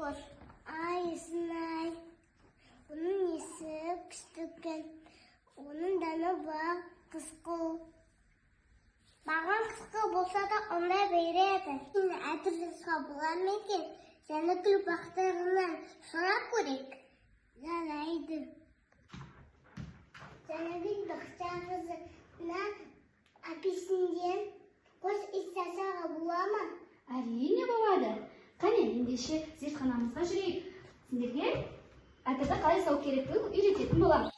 olur. Ay Isınay. Bunun nesi küçükken. Onun danı var kısқы. Маған қысқы болса да ондай береді. Şimdi әдірсізға болар ма екен? Жәнікіл бақтарынан сұрап көрейік. Жарайды. Жәнікіл бақтарына апельсинден қос иіс бола ма? Әрине болады. Қане, ендеше зертханамызға жүрейік. Сендерге әтірді қалай сау керектігін үйрететін боламын.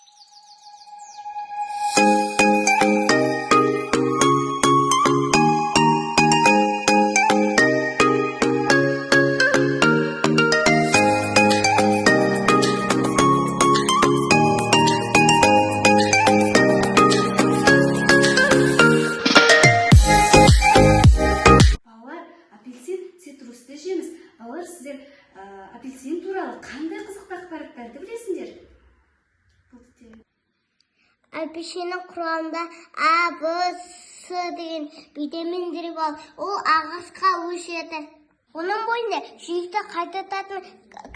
Цитрусты жеміз. Балалар, сіздер апельсин туралы қандай қызықты ақпараттарды білесіңдер? Апельсиннің құрамында А, Б, С деген витаминдер бар. Ол ағашқа өседі. Оның бойында сүйекті қайтататын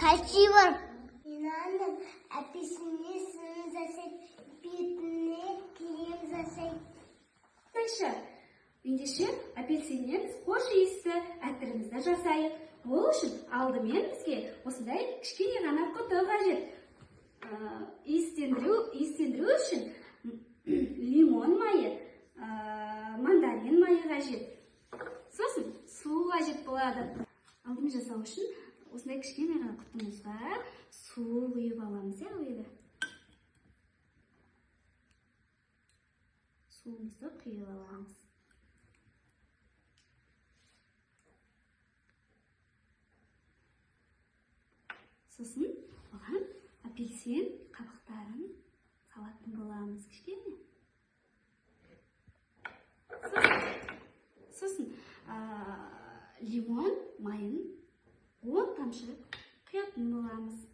кальций бар. Мен апельсиннен сырын жасайды, бетіне крем жасайды. Ендеше апельсиннен хош иісті әтірімізді жасайық. Ол үшін алдымен бізге осындай кішкене ғана құты қажет. Иістендіру үшін лимон майы, мандарин майы қажет. Сосын су қажет болады. Алдымен жасау үшін осындай кішкене ғана құтымызға су құйып аламыз. Суымызды құйып аламыз. Сосын оған апельсин қабықтарын салатын боламыз кішкене. Сосын лимон майын 10 тамшы құятын боламыз.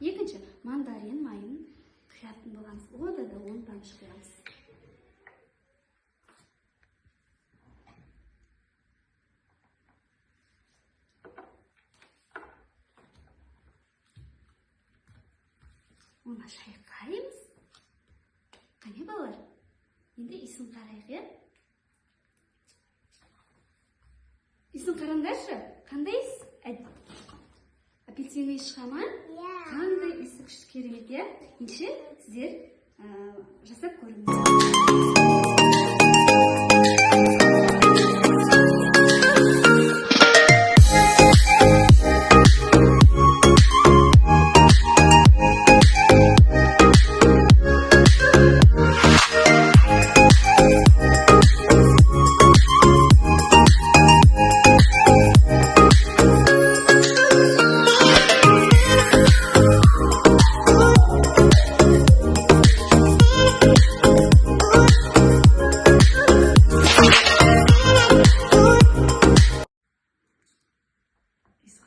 Екінші мандарин майын құятын боламыз. Ода да 10 тамшы құямыз. Оны шайқаймыз. Қане балалар? Енді иісін қарайық, Иісін қараңдаршы. Қандай иіс? Апельсин иіс шыға ма? Қандай иісі күшті керемет, Ендеше сіздер жасап көріңіздер.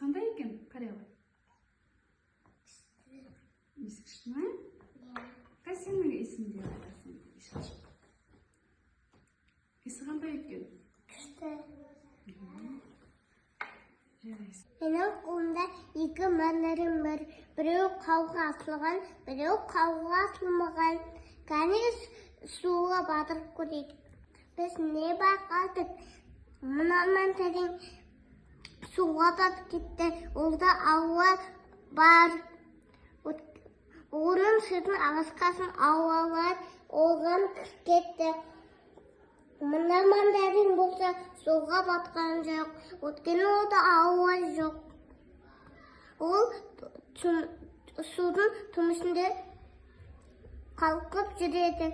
Қандай екен? Қарайғы. Иісі күшті ме? Қай сенің иісіңде айтасың? Иісі қандай екен? Күшті. Менің қолымда 2 мандарин бар. Біреу қауға асылған, біреу қауға асылмаған. Қане суға батырып көрейік. Біз не байқадық? Мына мандарин суға батып кетті. Олда ауа бар. Оның сыртын ағасқасын ауалар оған кетті. Мына мандарин болса суға батқан жоқ. Өйткені олда ауа жоқ. Ол судың тұмысында қалқып жүреді.